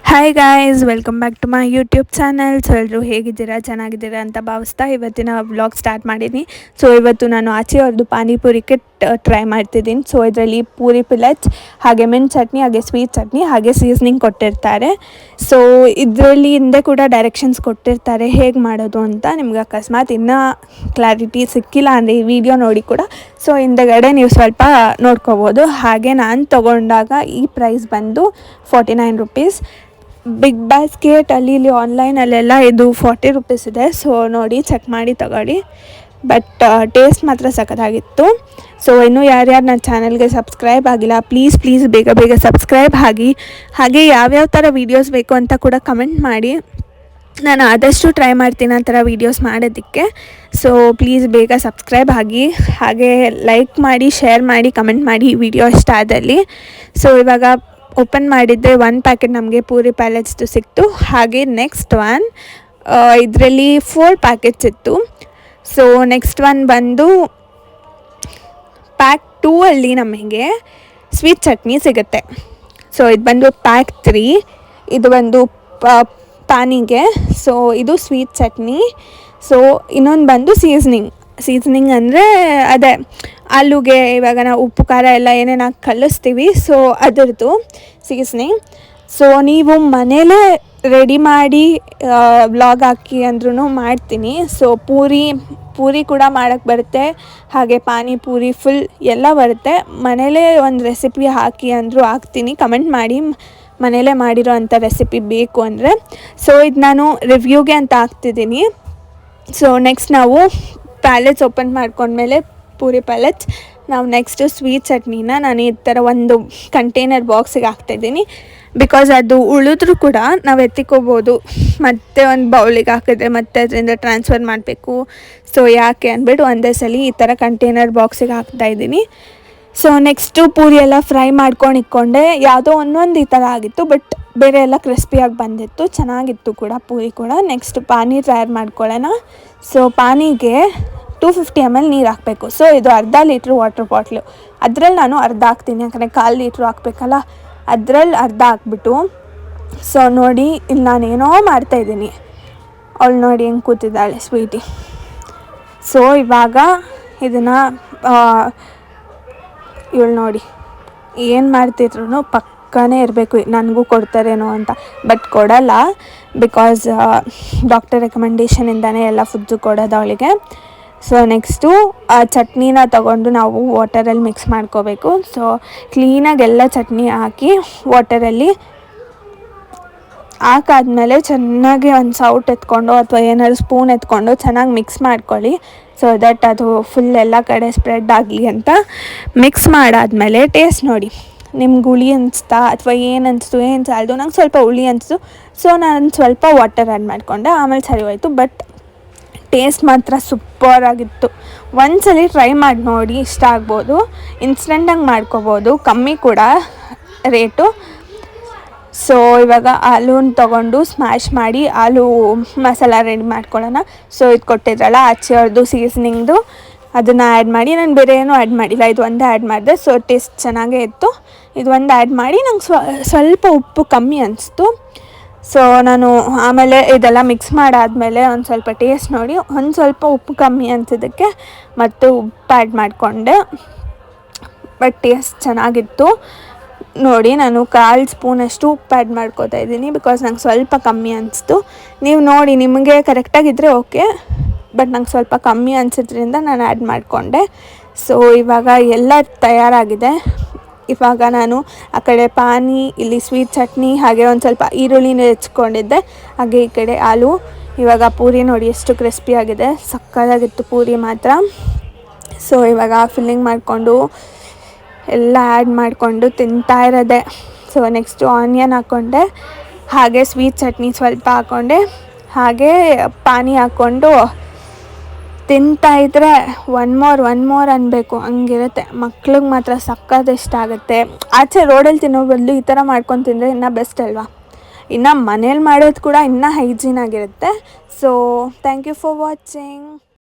Hi guys, welcome back to my YouTube channel. So ಎಲ್ಲರೂ ಹೇಗಿದ್ದೀರಾ, ಚೆನ್ನಾಗಿದ್ದೀರಾ ಅಂತ ಭಾವಿಸ್ತಾ ಇವತ್ತಿನ ವ್ಲಾಗ್ ಸ್ಟಾರ್ಟ್ ಮಾಡಿದ್ದೀನಿ. ಸೊ ಇವತ್ತು ನಾನು ಆಚೆ ಅವ್ರದ್ದು ಪಾನಿಪುರಿ ಕಿಟ್ ಟ್ರೈ ಮಾಡ್ತಿದ್ದೀನಿ. ಸೊ ಇದರಲ್ಲಿ ಪೂರಿ ಪಿಲೆಟ್ಸ್, ಹಾಗೆ ಮೆಣ್ ಚಟ್ನಿ, ಹಾಗೆ ಸ್ವೀಟ್ ಚಟ್ನಿ, ಹಾಗೆ ಸೀಸ್ನಿಂಗ್ ಕೊಟ್ಟಿರ್ತಾರೆ. ಸೊ ಇದರಲ್ಲಿ ಹಿಂದೆ ಕೂಡ ಡೈರೆಕ್ಷನ್ಸ್ ಕೊಟ್ಟಿರ್ತಾರೆ ಹೇಗೆ ಮಾಡೋದು ಅಂತ. ನಿಮ್ಗೆ ಅಕಸ್ಮಾತ್ ಇನ್ನೂ ಕ್ಲಾರಿಟಿ ಸಿಕ್ಕಿಲ್ಲ ಅಂದರೆ ಈ ವಿಡಿಯೋ ನೋಡಿ ಕೂಡ ಸೊ ಹಿಂದೆಗಡೆ ನೀವು ಸ್ವಲ್ಪ ನೋಡ್ಕೋಬೋದು. ಹಾಗೆ ನಾನು ತೊಗೊಂಡಾಗ ಈ ಪ್ರೈಸ್ ಬಂದು 49 ರುಪೀಸ್. ಬಿಗ್ ಬಾಸ್ಕೆಟಲ್ಲಿ ಇಲ್ಲಿ ಆನ್ಲೈನಲ್ಲೆಲ್ಲ ಇದು 40 ರುಪೀಸ್ ಇದೆ. ಸೊ ನೋಡಿ, ಚೆಕ್ ಮಾಡಿ ತಗೊಳ್ಳಿ. ಬಟ್ ಟೇಸ್ಟ್ ಮಾತ್ರ ಸಖತ್ತಾಗಿತ್ತು. ಸೊ ಇನ್ನೂ ಯಾರ್ಯಾರು ನನ್ನ ಚಾನಲ್ಗೆ ಸಬ್ಸ್ಕ್ರೈಬ್ ಆಗಿಲ್ಲ, ಪ್ಲೀಸ್ ಬೇಗ ಬೇಗ ಸಬ್ಸ್ಕ್ರೈಬ್ ಆಗಿ. ಹಾಗೆ ಯಾವ್ಯಾವ ಥರ ವೀಡಿಯೋಸ್ ಬೇಕು ಅಂತ ಕೂಡ ಕಮೆಂಟ್ ಮಾಡಿ. ನಾನು ಆದಷ್ಟು ಟ್ರೈ ಮಾಡ್ತೀನಿ ಆ ಥರ ವೀಡಿಯೋಸ್ ಮಾಡೋದಕ್ಕೆ. ಸೊ ಪ್ಲೀಸ್ ಬೇಗ ಸಬ್ಸ್ಕ್ರೈಬ್ ಆಗಿ, ಹಾಗೆ ಲೈಕ್ ಮಾಡಿ, ಶೇರ್ ಮಾಡಿ, ಕಮೆಂಟ್ ಮಾಡಿ ಈ ವಿಡಿಯೋ ಇಷ್ಟ ಆದಲ್ಲಿ. ಸೊ ಇವಾಗ ಓಪನ್ ಮಾಡಿದ್ದೆ, 1 ಪ್ಯಾಕೆಟ್ ನಮಗೆ ಪೂರಿ ಪ್ಯಾಲೆಟ್ಸ್ದು ಸಿಕ್ತು. ಹಾಗೆ ನೆಕ್ಸ್ಟ್ ಒನ್ ಇದರಲ್ಲಿ 4 ಪ್ಯಾಕೆಟ್ಸ್ ಇತ್ತು. ಸೊ ನೆಕ್ಸ್ಟ್ ಒನ್ ಬಂದು ಪ್ಯಾಕ್ 2 ಅಲ್ಲಿ ನಮಗೆ ಸ್ವೀಟ್ ಚಟ್ನಿ ಸಿಗುತ್ತೆ. ಸೊ ಇದು ಬಂದು ಪ್ಯಾಕ್ 3, ಇದು ಬಂದು ಪಾನಿಗೆ. ಸೊ ಇದು ಸ್ವೀಟ್ ಚಟ್ನಿ. ಸೊ ಇನ್ನೊಂದು ಬಂದು ಸೀಸ್ನಿಂಗ್ ಅಂದರೆ ಅದೇ ಆಲೂಗೆ ಇವಾಗ ನಾವು ಉಪ್ಪು ಖಾರ ಎಲ್ಲ ಏನೇನು ಹಾಕಿ ಕಲಿಸ್ತೀವಿ, ಸೊ ಅದರದ್ದು ಸೀಸ್ನಿಂಗ್. ಸೊ ನೀವು ಮನೇಲೇ ರೆಡಿ ಮಾಡಿ ವ್ಲಾಗ್ ಹಾಕಿ ಅಂದ್ರೂ ಮಾಡ್ತೀನಿ. ಸೊ ಪೂರಿ ಕೂಡ ಮಾಡೋಕ್ಕೆ ಬರುತ್ತೆ, ಹಾಗೆ ಪಾನಿಪೂರಿ ಫುಲ್ ಎಲ್ಲ ಬರುತ್ತೆ. ಮನೇಲೇ ಒಂದು ರೆಸಿಪಿ ಹಾಕಿ ಅಂದರೂ ಹಾಕ್ತೀನಿ. ಕಮೆಂಟ್ ಮಾಡಿ ಮನೇಲೇ ಮಾಡಿರೋ ಅಂಥ ರೆಸಿಪಿ ಬೇಕು ಅಂದರೆ. ಸೊ ಇದು ನಾನು ರಿವ್ಯೂಗೆ ಅಂತ ಹಾಕ್ತಿದ್ದೀನಿ. ಸೊ ನೆಕ್ಸ್ಟ್ ನಾವು ಪ್ಯಾಲೆಟ್ಸ್ ಓಪನ್ ಮಾಡ್ಕೊಂಡ್ಮೇಲೆ ಪೂರಿ ಪ್ಯಾಲೆಟ್ಸ್, ನಾವು ನೆಕ್ಸ್ಟು ಸ್ವೀಟ್ ಚಟ್ನಿನ ನಾನು ಈ ಥರ ಒಂದು ಕಂಟೈನರ್ ಬಾಕ್ಸಿಗೆ ಹಾಕ್ತಾಯಿದ್ದೀನಿ. ಬಿಕಾಸ್ ಅದು ಉಳಿದ್ರೂ ಕೂಡ ನಾವು ಎತ್ತಿಕೋಬೋದು, ಮತ್ತು ಒಂದು ಬೌಲಿಗೆ ಹಾಕಿದ್ರೆ ಮತ್ತೆ ಅದರಿಂದ ಟ್ರಾನ್ಸ್ಫರ್ ಮಾಡಬೇಕು. ಸೊ ಯಾಕೆ ಅಂದ್ಬಿಟ್ಟು ಒಂದೇ ಸಲ ಈ ಥರ ಕಂಟೈನರ್ ಬಾಕ್ಸಿಗೆ ಹಾಕ್ತಾಯಿದ್ದೀನಿ. ಸೊ ನೆಕ್ಸ್ಟು ಪೂರಿ ಎಲ್ಲ ಫ್ರೈ ಮಾಡ್ಕೊಂಡು ಇಟ್ಕೊಂಡೆ. ಯಾವುದೋ ಒಂದೊಂದು ಈ ಥರ ಆಗಿತ್ತು, ಬಟ್ ಬೇರೆ ಎಲ್ಲ ಕ್ರಿಸ್ಪಿಯಾಗಿ ಬಂದಿತ್ತು, ಚೆನ್ನಾಗಿತ್ತು ಕೂಡ ಪೂರಿ ಕೂಡ. ನೆಕ್ಸ್ಟ್ ಪಾನಿ ತಯಾರು ಮಾಡ್ಕೊಳ್ಳೋಣ. ಸೊ ಪಾನಿಗೆ 250 ml ನೀರು ಹಾಕಬೇಕು. ಸೊ ಇದು ಅರ್ಧ ಲೀಟ್ರ್ ವಾಟರ್ ಬಾಟ್ಲು, ಅದ್ರಲ್ಲಿ ನಾನು ಅರ್ಧ ಹಾಕ್ತೀನಿ, ಯಾಕಂದರೆ 1/4 ಲೀಟ್ರ್ ಹಾಕಬೇಕಲ್ಲ, ಅದ್ರಲ್ಲಿ ಅರ್ಧ ಹಾಕ್ಬಿಟ್ಟು. ಸೊ ನೋಡಿ, ಇಲ್ಲಿ ನಾನೇನೋ ಮಾಡ್ತಾಯಿದ್ದೀನಿ, ಅವಳು ನೋಡಿ ಹೆಂಗೆ ಕೂತಿದ್ದಾಳೆ ಸ್ವೀಟಿ. ಸೊ ಇವಾಗ ಇದನ್ನು ಇವಳು ನೋಡಿ ಏನು ಮಾಡ್ತಿದ್ರು ಪಕ್ಕನೇ ಇರಬೇಕು, ನನಗೂ ಕೊಡ್ತಾರೇನೋ ಅಂತ. ಬಟ್ ಕೊಡಲ್ಲ, ಬಿಕಾಸ್ ಡಾಕ್ಟರ್ ರೆಕಮೆಂಡೇಷನಿಂದನೇ ಎಲ್ಲ ಫುಡ್ಸು ಕೊಡೋದು ಅವಳಿಗೆ. ಸೊ ನೆಕ್ಸ್ಟು ಆ ಚಟ್ನಿನ ತಗೊಂಡು ನಾವು ವಾಟರಲ್ಲಿ ಮಿಕ್ಸ್ ಮಾಡ್ಕೋಬೇಕು. ಸೊ ಕ್ಲೀನಾಗಿ ಎಲ್ಲ ಚಟ್ನಿ ಹಾಕಿ ವಾಟರಲ್ಲಿ ಹಾಕಾದ್ಮೇಲೆ ಚೆನ್ನಾಗಿ ಒಂದು ಸೌಟ್ ಎತ್ಕೊಂಡು ಅಥವಾ ಏನಾದ್ರು ಸ್ಪೂನ್ ಎತ್ಕೊಂಡು ಚೆನ್ನಾಗಿ ಮಿಕ್ಸ್ ಮಾಡ್ಕೊಳ್ಳಿ. ಸೊ ದಟ್ ಅದು ಫುಲ್ ಎಲ್ಲ ಕಡೆ ಸ್ಪ್ರೆಡ್ ಆಗಲಿ ಅಂತ ಮಿಕ್ಸ್ ಮಾಡಾದಮೇಲೆ ಟೇಸ್ಟ್ ನೋಡಿ, ನಿಮ್ಗೆ ಹುಳಿ ಅನಿಸ್ತಾ ಅಥವಾ ಏನು ಅನಿಸ್ತು, ಏನು ಸಾಲದು. ನಂಗೆ ಸ್ವಲ್ಪ ಹುಳಿ ಅನಿಸ್ತು, ಸೊ ನಾನು ಸ್ವಲ್ಪ ವಾಟರ್ ಆ್ಯಡ್ ಮಾಡಿಕೊಂಡೆ, ಆಮೇಲೆ ಸರಿ ಹೋಯಿತು. ಬಟ್ ಟೇಸ್ಟ್ ಮಾತ್ರ ಸೂಪರಾಗಿತ್ತು. ಒಂದ್ಸಲ ಟ್ರೈ ಮಾಡಿ ನೋಡಿ, ಇಷ್ಟ ಆಗ್ಬೋದು. ಇನ್ಸ್ಟೆಂಟಾಗಿ ಮಾಡ್ಕೋಬೋದು, ಕಮ್ಮಿ ಕೂಡ ರೇಟು. ಸೊ ಇವಾಗ ಆಲೂನ ತೊಗೊಂಡು ಸ್ಮ್ಯಾಶ್ ಮಾಡಿ ಆಲೂ ಮಸಾಲ ರೆಡಿ ಮಾಡ್ಕೊಳ್ಳೋಣ. ಸೊ ಇದು ಕೊಟ್ಟಿದ್ರಲ್ಲ ಆಚೆ ಅವ್ರದ್ದು ಸೀಸನಿಂಗ್ದು, ಅದನ್ನು ಆ್ಯಡ್ ಮಾಡಿ. ನಾನು ಬೇರೆ ಏನೂ ಆ್ಯಡ್ ಮಾಡಿಲ್ಲ, ಇದು ಒಂದೇ ಆ್ಯಡ್ ಮಾಡಿದೆ. ಸೊ ಟೇಸ್ಟ್ ಚೆನ್ನಾಗೇ ಇತ್ತು. ಇದು ಒಂದು ಆ್ಯಡ್ ಮಾಡಿ ನಂಗೆ ಸ್ವಲ್ಪ ಉಪ್ಪು ಕಮ್ಮಿ ಅನಿಸ್ತು. ಸೊ ನಾನು ಆಮೇಲೆ ಇದೆಲ್ಲ ಮಿಕ್ಸ್ ಮಾಡಾದಮೇಲೆ ಒಂದು ಸ್ವಲ್ಪ ಟೇಸ್ಟ್ ನೋಡಿ, ಒಂದು ಸ್ವಲ್ಪ ಉಪ್ಪು ಕಮ್ಮಿ ಅನಿಸಿದ್ದಕ್ಕೆ ಮತ್ತು ಉಪ್ಪು ಆ್ಯಡ್ ಮಾಡಿಕೊಂಡೆ. ಬಟ್ ಟೇಸ್ಟ್ ಚೆನ್ನಾಗಿತ್ತು. ನೋಡಿ, ನಾನು 1/4 ಸ್ಪೂನಷ್ಟು ಉಪ್ಪು ಆ್ಯಡ್ ಮಾಡ್ಕೋತಾ ಇದ್ದೀನಿ, ಬಿಕಾಸ್ ನಂಗೆ ಸ್ವಲ್ಪ ಕಮ್ಮಿ ಅನಿಸ್ತು. ನೀವು ನೋಡಿ, ನಿಮಗೆ ಕರೆಕ್ಟಾಗಿದ್ದರೆ ಓಕೆ, ಬಟ್ ನಂಗೆ ಸ್ವಲ್ಪ ಕಮ್ಮಿ ಅನಿಸಿದ್ರಿಂದ ನಾನು ಆ್ಯಡ್ ಮಾಡಿಕೊಂಡೆ. ಸೊ ಇವಾಗ ಎಲ್ಲ ತಯಾರಾಗಿದೆ. ಇವಾಗ ನಾನು ಆ ಕಡೆ ಪಾನಿ, ಇಲ್ಲಿ ಸ್ವೀಟ್ ಚಟ್ನಿ, ಹಾಗೆ ಒಂದು ಸ್ವಲ್ಪ ಈರುಳ್ಳಿನ ಹೆಚ್ಕೊಂಡಿದ್ದೆ, ಹಾಗೆ ಈ ಕಡೆ ಆಲೂ. ಇವಾಗ ಪೂರಿ ನೋಡಿ ಎಷ್ಟು ಕ್ರಿಸ್ಪಿಯಾಗಿದೆ, ಸಕ್ಕತ್ತಾಗಿತ್ತು ಪೂರಿ ಮಾತ್ರ. ಸೊ ಇವಾಗ ಫಿಲ್ಲಿಂಗ್ ಮಾಡಿಕೊಂಡು ಎಲ್ಲ ಆ್ಯಡ್ ಮಾಡಿಕೊಂಡು ತಿಂತಾ ಇರೋದೆ. ಸೊ ನೆಕ್ಸ್ಟು ಆನಿಯನ್ ಹಾಕ್ಕೊಂಡೆ, ಹಾಗೆ ಸ್ವೀಟ್ ಚಟ್ನಿ ಸ್ವಲ್ಪ ಹಾಕ್ಕೊಂಡೆ, ಹಾಗೆ ಪಾನಿ ಹಾಕ್ಕೊಂಡು ತಿಂತಾಯಿದ್ರೆ ಒನ್ ಮೋರ್ ಅನ್ನಬೇಕು, ಹಂಗಿರುತ್ತೆ. ಮಕ್ಳಿಗೆ ಮಾತ್ರ ಸಕ್ಕತ್ ಇಷ್ಟ ಆಗುತ್ತೆ. ಆಚೆ ರೋಡಲ್ಲಿ ತಿನ್ನೋ ಬದಲು ಈ ಥರ ಮಾಡ್ಕೊಂಡು ತಿಂದರೆ ಇನ್ನೂ ಬೆಸ್ಟ್ ಅಲ್ವಾ. ಇನ್ನು ಮನೇಲಿ ಮಾಡೋದು ಕೂಡ ಇನ್ನೂ ಹೈಜೀನ್ ಆಗಿರುತ್ತೆ. So thank you for watching.